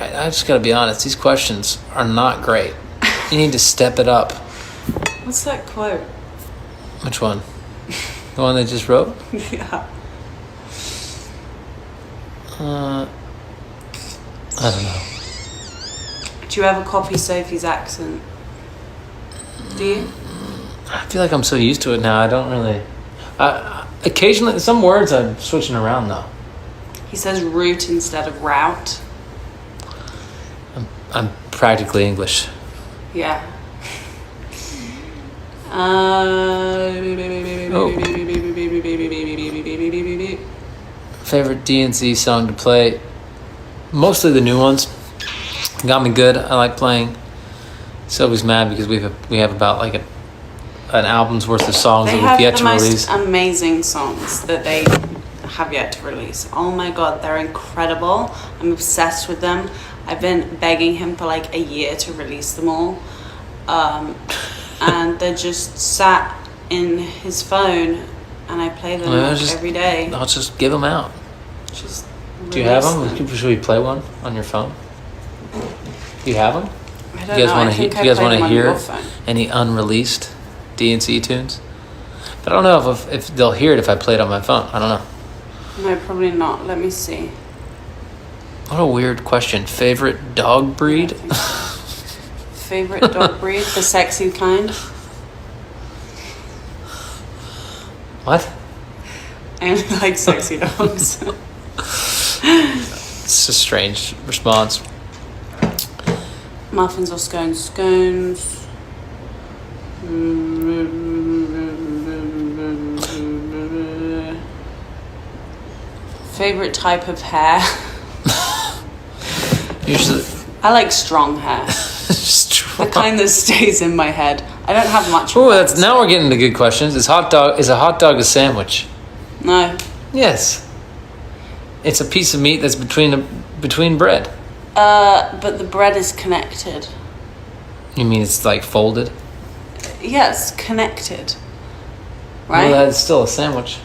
right, I just got to be honest. These questions are not great. You need to step it up. What's that quote? Which one? The one they just wrote? Yeah. I don't know. Do you ever copy Sophie's accent? Do you? I feel like I'm so used to it now. I don't really. Occasionally, some words I'm switching around though. He says route instead of route. I'm practically English. Yeah. Favorite DNC song to play? Mostly the new ones. Got Me Good. I like playing. Sylvie's mad because we have about like an album's worth of songs that we've yet to release. They have the most amazing songs that they have yet to release. Oh my god, they're incredible. I'm obsessed with them. I've been begging him for like a year to release them all. And they're just sat in his phone and I play them every day. I'll just give them out. Just do you have them? Should we play one on your phone? Do you have them? I don't know. Do you guys want to hear any unreleased DNC tunes? But I don't know if they'll hear it if I play it on my phone. I don't know. No, probably not. Let me see. What a weird question. Favorite dog breed? Favorite dog breed? The sexy kind? What? I only like sexy dogs. It's a strange response. Muffins or scones? Scones. Favorite type of hair? Usually, I like strong hair. The kind that stays in my head. I don't have much. Oh, now we're getting to good questions. Is a hot dog a sandwich? No. Yes. It's a piece of meat that's between bread. But the bread is connected. You mean it's like folded? Yes, connected. Right? Well, that's still a sandwich.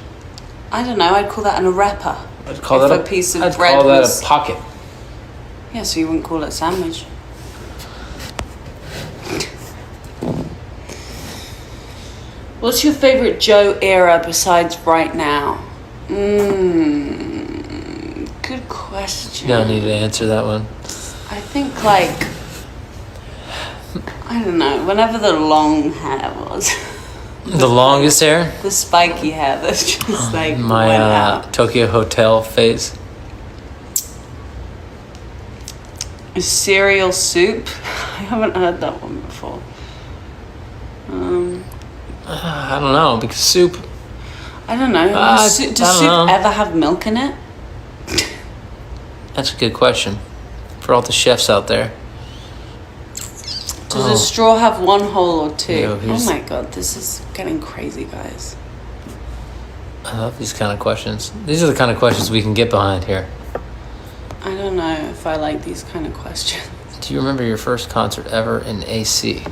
I don't know. I'd call that an arepa. I'd call that a piece of I'd bread. Call that a pocket. Yeah, so you wouldn't call it a sandwich. What's your favorite Joe era besides right now? Good question. You don't need to answer that one. I think I don't know, whenever the long hair was. The longest hair? The spiky hair that's just went my out. Tokyo Hotel phase. Cereal soup? I haven't heard that one before. I don't know, because soup... I don't know. Does soup ever have milk in it? That's a good question. For all the chefs out there. Does a straw have one hole or two? Ew, oh my god, this is getting crazy, guys. I love these kind of questions. These are the kind of questions we can get behind here. I don't know if I like these kind of questions. Do you remember your first concert ever in AC?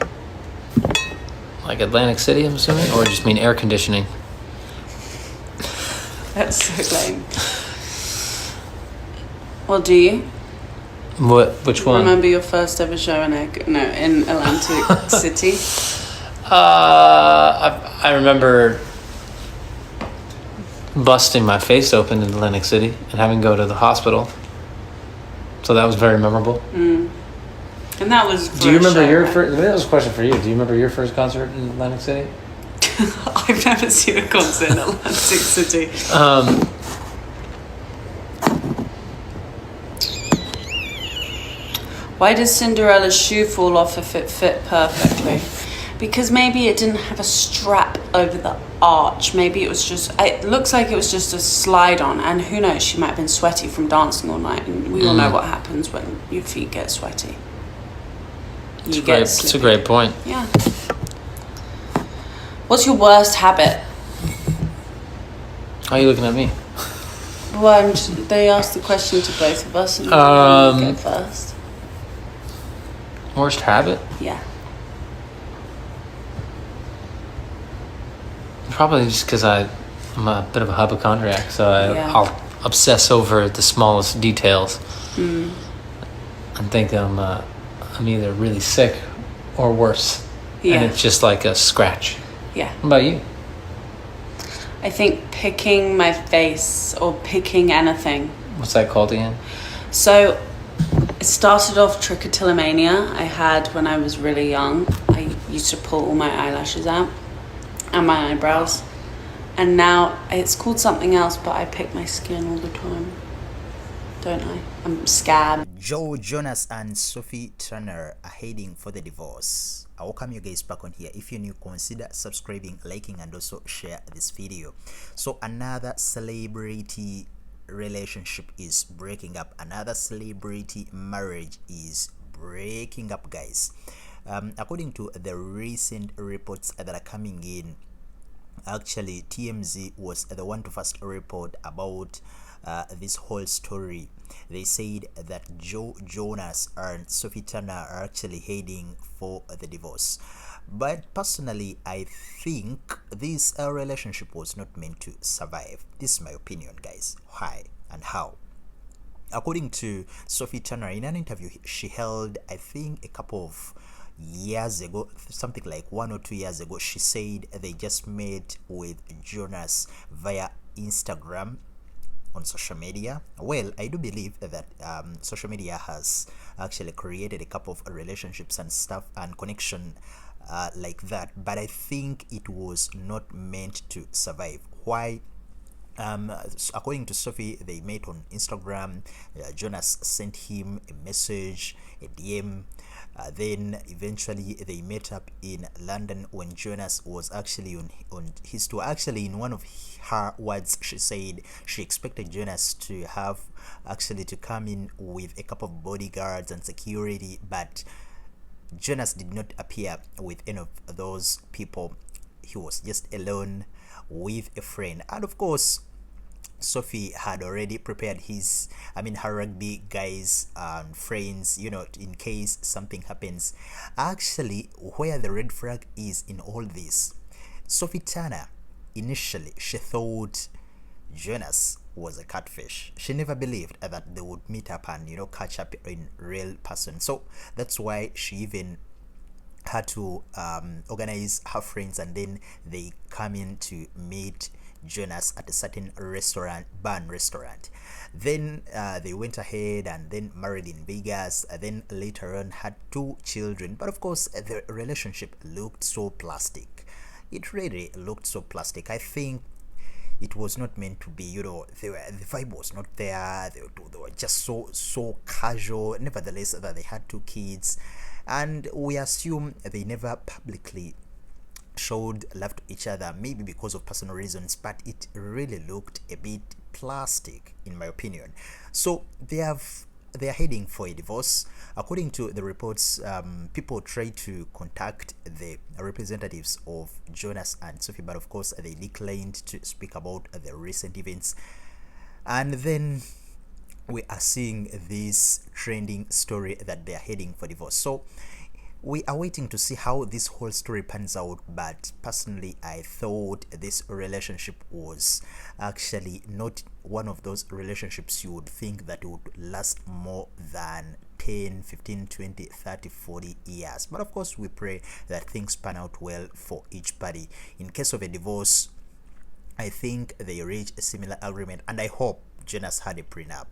Like Atlantic City, I'm assuming? Or just mean air conditioning? That's so lame. Well, do you? Which one? Remember your first ever show in Atlantic City? I remember busting my face open in Atlantic City and having to go to the hospital. So that was very memorable. And that was. Do you remember your first? That was a question for you. Do you remember your first concert in Atlantic City? I've never seen a concert in Atlantic City. Why does Cinderella's shoe fall off if it fit perfectly? Because maybe it didn't have a strap over the arch. Maybe it was just... It looks like it was just a slide on. And who knows, she might have been sweaty from dancing all night. And we all know what happens when your feet get sweaty. It's a great point. Yeah. What's your worst habit? Why are you looking at me? Well, they asked the question to both of us. And you go first. Worst habit? Yeah. Probably just because I'm a bit of a hypochondriac, so I'll obsess over the smallest details. I think I'm either really sick or worse. Yeah. And it's just like a scratch. Yeah. What about you? I think picking my face or picking anything. What's that called again? So it started off trichotillomania I had when I was really young. I used to pull all my eyelashes out and my eyebrows. And now it's called something else, but I pick my skin all the time. Don't I? I'm scabbed. Jonas and Sophie Turner are heading for the divorce. I welcome you guys back on here. If you're new, consider subscribing, liking, and also share this video. So another celebrity relationship is breaking up. Another celebrity marriage is breaking up, guys. According to the recent reports that are coming in, actually TMZ was the one to first report about this whole story. They said that Jonas and Sophie Turner are actually heading for the divorce. But personally, I think this relationship was not meant to survive. This is my opinion, guys. Why and how? According to Sophie Turner, in an interview she held, I think a couple of years ago, something like 1 or 2 years ago, she said they just met with Jonas via Instagram on social media. Well, I do believe that social media has actually created a couple of relationships and stuff and connection like that, but I think it was not meant to survive. Why? According to Sophie, they met on Instagram. Jonas sent him a message, a DM. Then eventually they met up in London when Jonas was actually on his tour. Actually, in one of her words, she said she expected Jonas to have actually to come in with a couple of bodyguards and security, but Jonas did not appear with any of those people. He was just alone with a friend, and of course Sophie had already prepared her rugby guys and friends, in case something happens. Actually, where the red flag is in all this, Sophie Turner, initially she thought Jonas was a catfish. She never believed that they would meet up and catch up in real person. So that's why she even had to organize her friends, and then they come in to meet Jonas at a certain barn restaurant. Then they went ahead and then married in Vegas, then later on had 2 children. But of course the relationship looked so plastic. It really looked so plastic. I think it was not meant to be, the vibe was not there. They were just so casual. Nevertheless, that they had 2 kids, and we assume they never publicly showed love to each other, maybe because of personal reasons, but it really looked a bit plastic in my opinion. So they are heading for a divorce. According to the reports, people tried to contact the representatives of Jonas and Sophie, but of course they declined to speak about the recent events. And then we are seeing this trending story that they are heading for divorce. So we are waiting to see how this whole story pans out, but personally I thought this relationship was actually not one of those relationships you would think that would last more than 10, 15, 20, 30, 40 years. But of course we pray that things pan out well for each party. In case of a divorce, I think they reach a similar agreement, and I hope Jonas had a prenup.